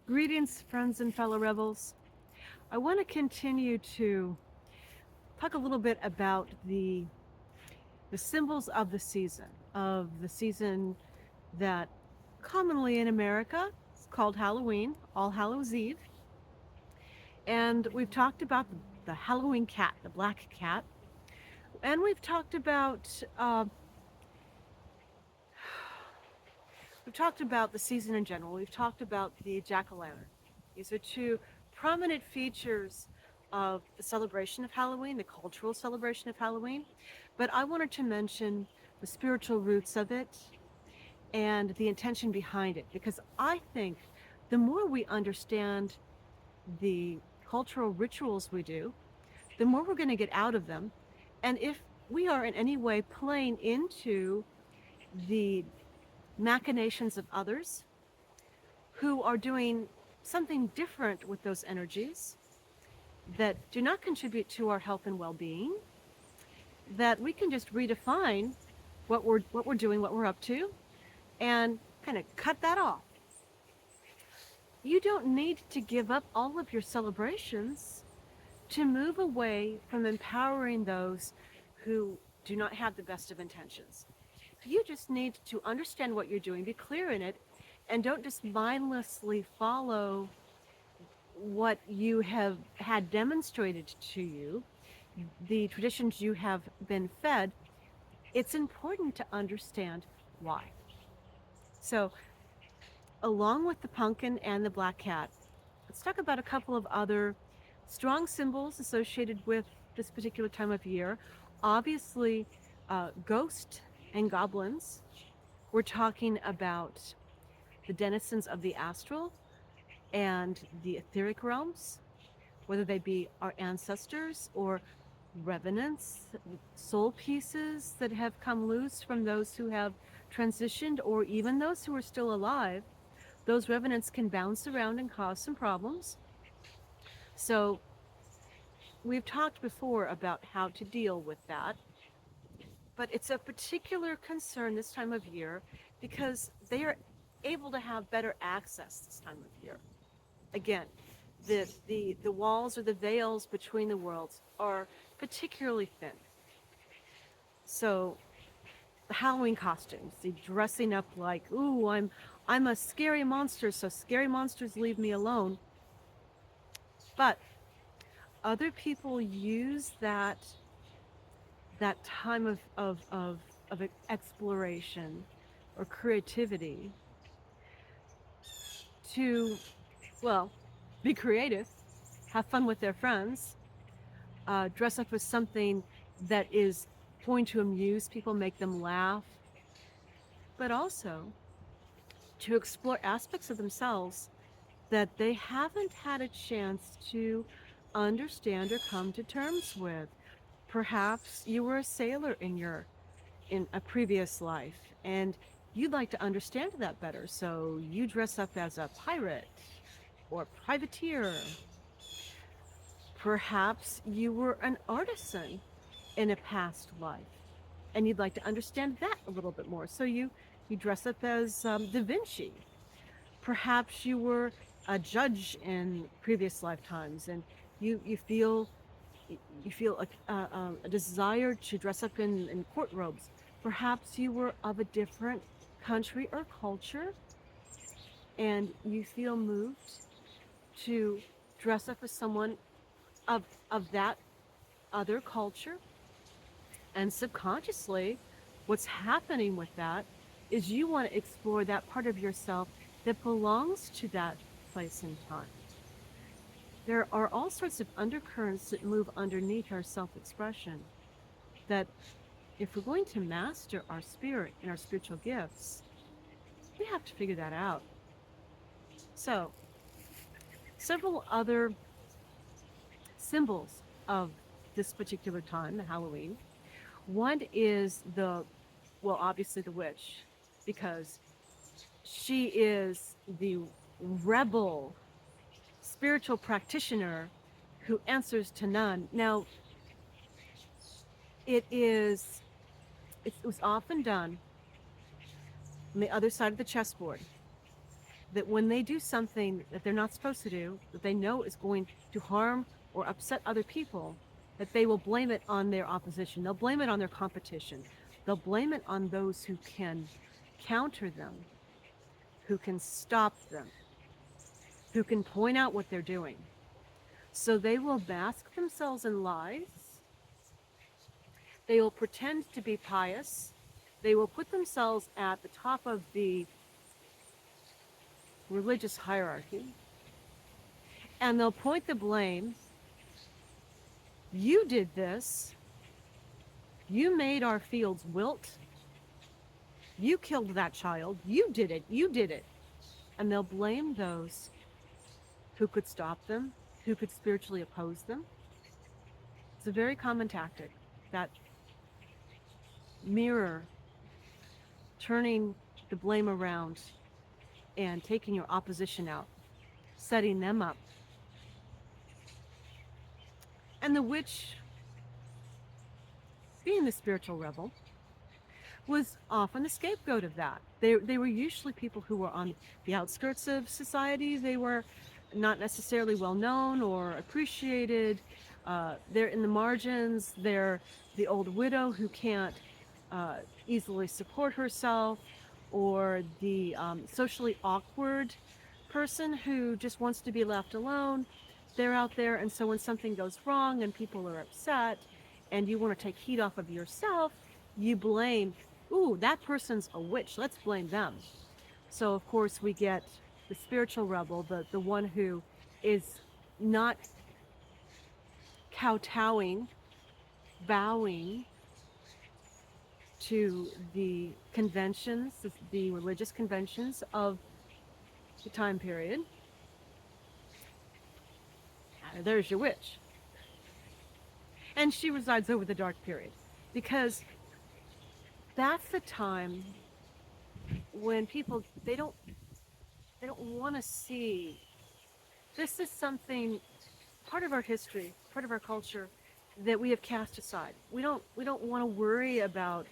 Greetings, friends and fellow rebels. I want to continue to talk a little bit about the symbols of the season that commonly in America is called Halloween, All Hallows Eve. And we've talked about the Halloween cat, the black cat, and we've talked about the season in general. We've talked about the jack-o'-lantern. These are two prominent features of the celebration of Halloween, the cultural celebration of Halloween. But I wanted to mention the spiritual roots of it and the intention behind it, because I think the more we understand the cultural rituals we do, the more we're going to get out of them. And if we are in any way playing into the machinations of others who are doing something different with those energies that do not contribute to our health and well-being, that we can just redefine what we're doing, what we're up to, and kind of cut that off. You don't need to give up all of your celebrations to move away from empowering those who do not have the best of intentions. You just need to understand what you're doing, be clear in it, and don't just mindlessly follow what you have had demonstrated to you, the traditions you have been fed. It's important to understand why. So, along with the pumpkin and the black cat, let's talk about a couple of other strong symbols associated with this particular time of year. Obviously, ghosts and goblins. We're talking about the denizens of the astral and the etheric realms, whether they be our ancestors or revenants, soul pieces that have come loose from those who have transitioned, or even those who are still alive. Those revenants can bounce around and cause some problems. So, we've talked before about how to deal with that, but it's a particular concern this time of year because they are able to have better access this time of year. Again, the walls or the veils between the worlds are particularly thin. So the Halloween costumes, the dressing up like, ooh, I'm a scary monster, so scary monsters leave me alone. But other people use that time of exploration or creativity to, well, be creative, have fun with their friends, dress up as something that is going to amuse people, make them laugh, but also to explore aspects of themselves that they haven't had a chance to understand or come to terms with. Perhaps you were a sailor in a previous life and you'd like to understand that better, so you dress up as a pirate or privateer. Perhaps you were an artisan in a past life and you'd like to understand that a little bit more, so you dress up as Da Vinci. Perhaps you were a judge in previous lifetimes and you feel you feel a desire to dress up in court robes. Perhaps you were of a different country or culture and you feel moved to dress up as someone of that other culture. And subconsciously, what's happening with that is you want to explore that part of yourself that belongs to that place and time. There are all sorts of undercurrents that move underneath our self expression that, if we're going to master our spirit and our spiritual gifts, we have to figure that out. So, several other symbols of this particular time, the Halloween. One is well, obviously the witch, because she is the rebel spiritual practitioner who answers to none. Now, it is it was often done on the other side of the chessboard. that when they do something that they're not supposed to do, that they know is going to harm or upset other people, that they will blame it on their opposition. They'll blame it on their competition. They'll blame it on those who can counter them, who can stop them, who can point out what they're doing. So they will mask themselves in lies. They will pretend to be pious. They will put themselves at the top of the religious hierarchy, and they'll point the blame. You did this. You made our fields wilt. You killed that child. You did it. You did it. And they'll blame those who could stop them, who could spiritually oppose them. It's a very common tactic, that mirror, turning the blame around and taking your opposition out, setting them up. And the witch, being the spiritual rebel, was often the scapegoat of that. They were usually people who were on the outskirts of society. They were not necessarily well known or appreciated. They're in the margins. They're the old widow who can't easily support herself, or the socially awkward person who just wants to be left alone. They're out there, and so when something goes wrong and people are upset and you want to take heat off of yourself, you blame, ooh, that person's a witch, let's blame them. So of course we get the spiritual rebel, the one who is not kowtowing, bowing to the conventions, the religious conventions of the time period. There's your witch. And she resides over the dark period, because that's the time when people, they don't want to see. This is something, part of our history, part of our culture, that we have cast aside. We don't want to worry about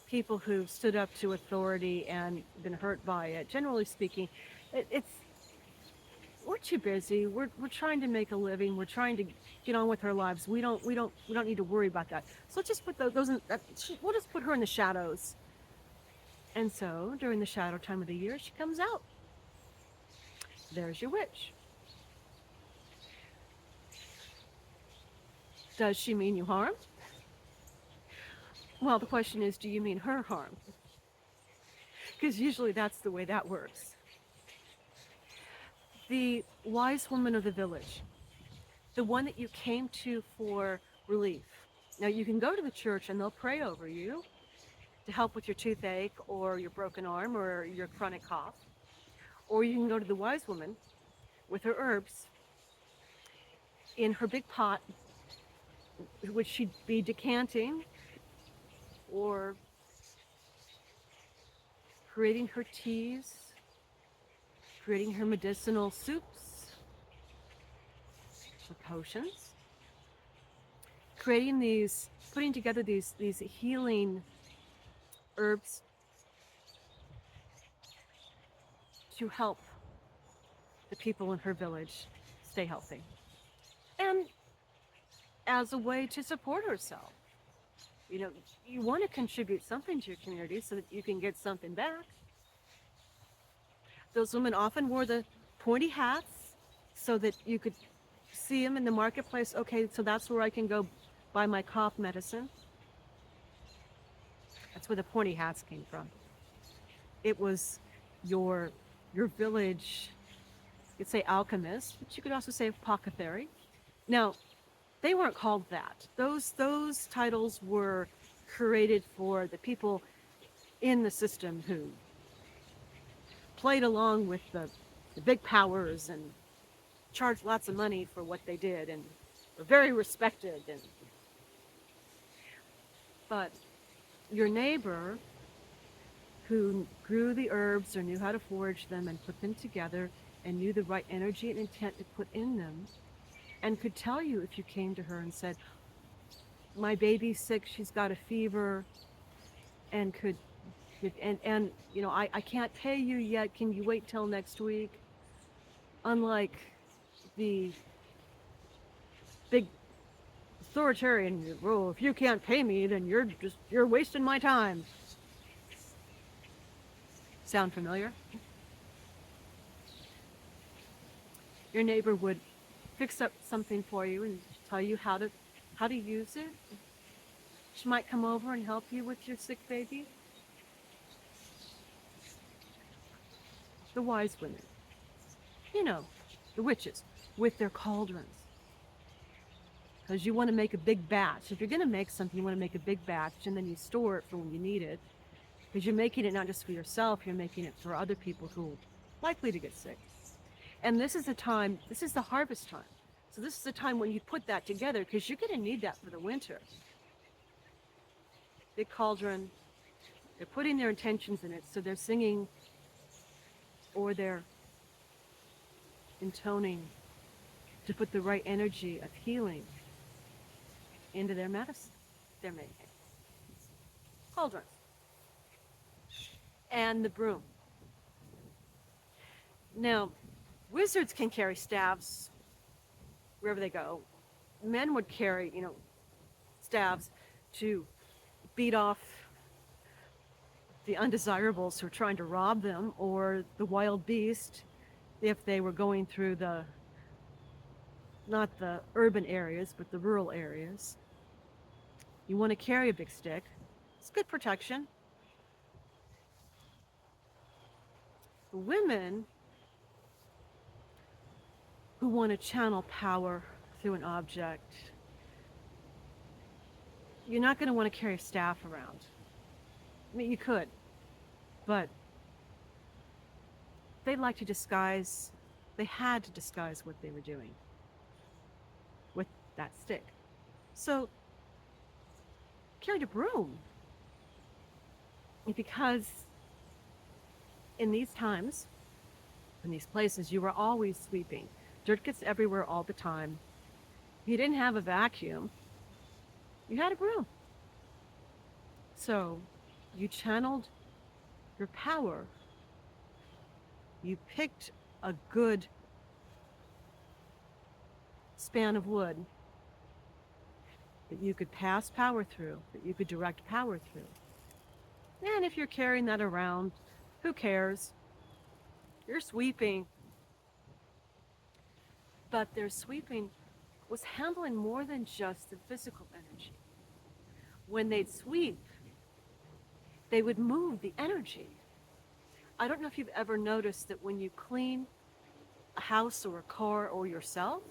people who stood up to authority and been hurt by it. Generally speaking, it's, we're too busy. We're trying to make a living. We're trying to get on with our lives. We don't need to worry about that. So let's just put those in. We'll just put her in the shadows. And so during the shadow time of the year, she comes out. There's your witch. Does she mean you harm? Well, the question is, do you mean her harm? Because usually that's the way that works. The wise woman of the village, the one that you came to for relief. Now, you can go to the church and they'll pray over you to help with your toothache or your broken arm or your chronic cough. Or you can go to the wise woman with her herbs in her big pot, which she'd be decanting or creating her teas, creating her medicinal soups, her potions, creating these, putting together these healing herbs to help the people in her village stay healthy. And as a way to support herself. You know, you want to contribute something to your community so that you can get something back. Those women often wore the pointy hats so that you could see them in the marketplace. Okay, so that's where I can go buy my cough medicine. That's where the pointy hats came from. It was your village, you could say alchemist, but you could also say apothecary. Now, they weren't called that. Those titles were created for the people in the system who played along with the big powers and charged lots of money for what they did and were very respected. But your neighbor who grew the herbs or knew how to forage them and put them together and knew the right energy and intent to put in them, and could tell you if you came to her and said, my baby's sick, she's got a fever, and could And I can't pay you yet. Can you wait till next week? Unlike the big authoritarian, oh, if you can't pay me, then you're wasting my time. Sound familiar? Your neighbor would fix up something for you and tell you how to use it. She might come over and help you with your sick baby. The wise women, you know, the witches with their cauldrons. Because you want to make a big batch. If you're going to make something, you want to make a big batch and then you store it for when you need it. Because you're making it not just for yourself, you're making it for other people who are likely to get sick. And this is the time, this is the harvest time. So this is the time when you put that together because you're going to need that for the winter. Big cauldron, they're putting their intentions in it. So they're singing or they're intoning to put the right energy of healing into their medicine they're making. Cauldrons. And the broom. Now, wizards can carry staves wherever they go. Men would carry, staves to beat off the undesirables who are trying to rob them, or the wild beast if they were going through not the urban areas, but the rural areas. You want to carry a big stick. It's good protection. The women who want to channel power through an object, you're not going to want to carry a staff around. I mean, you could, but they had to disguise what they were doing with that stick. So, carried a broom. Because in these times, in these places, you were always sweeping. Dirt gets everywhere all the time. You didn't have a vacuum. You had a broom. So you channeled your power. You picked a good span of wood that you could pass power through, that you could direct power through. And if you're carrying that around, who cares? You're sweeping. But their sweeping was handling more than just the physical energy. When they'd sweep, they would move the energy. I don't know if you've ever noticed that when you clean a house or a car or yourself,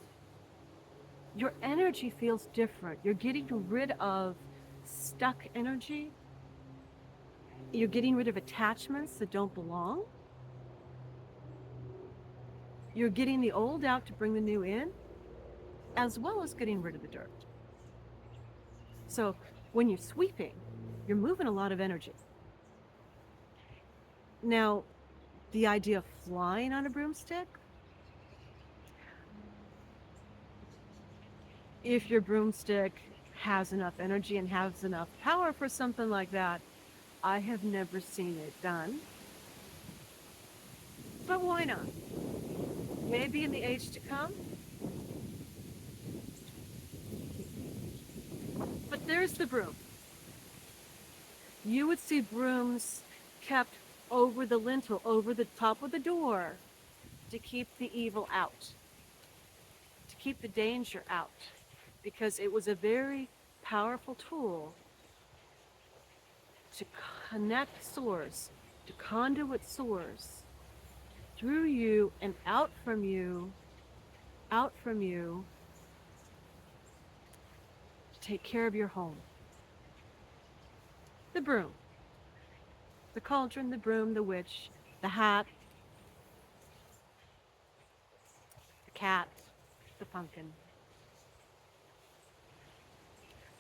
your energy feels different. You're getting rid of stuck energy. You're getting rid of attachments that don't belong. You're getting the old out to bring the new in, as well as getting rid of the dirt. So when you're sweeping, you're moving a lot of energy. Now, the idea of flying on a broomstick, if your broomstick has enough energy and has enough power for something like that, I have never seen it done. But why not? Maybe in the age to come. But there's the broom. You would see brooms kept over the lintel, over the top of the door, to keep the evil out, to keep the danger out, because it was a very powerful tool to connect source, to conduit source through you and out from you, to take care of your home. The broom, the cauldron, the broom, the witch, the hat, the cat, the pumpkin.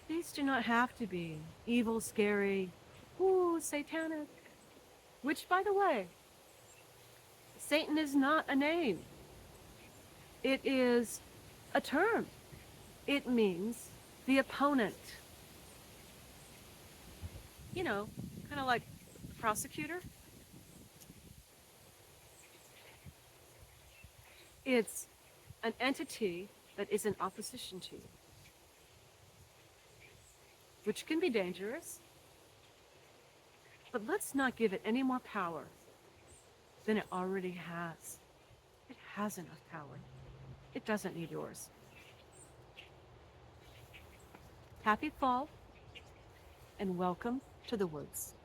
These do not have to be evil, scary, ooh, satanic. Which, by the way, Satan is not a name. It is a term. It means the opponent. Kind of like the prosecutor, it's an entity that is in opposition to you, which can be dangerous, but let's not give it any more power than it already has. It has enough power. It doesn't need yours. Happy fall and welcome to the woods.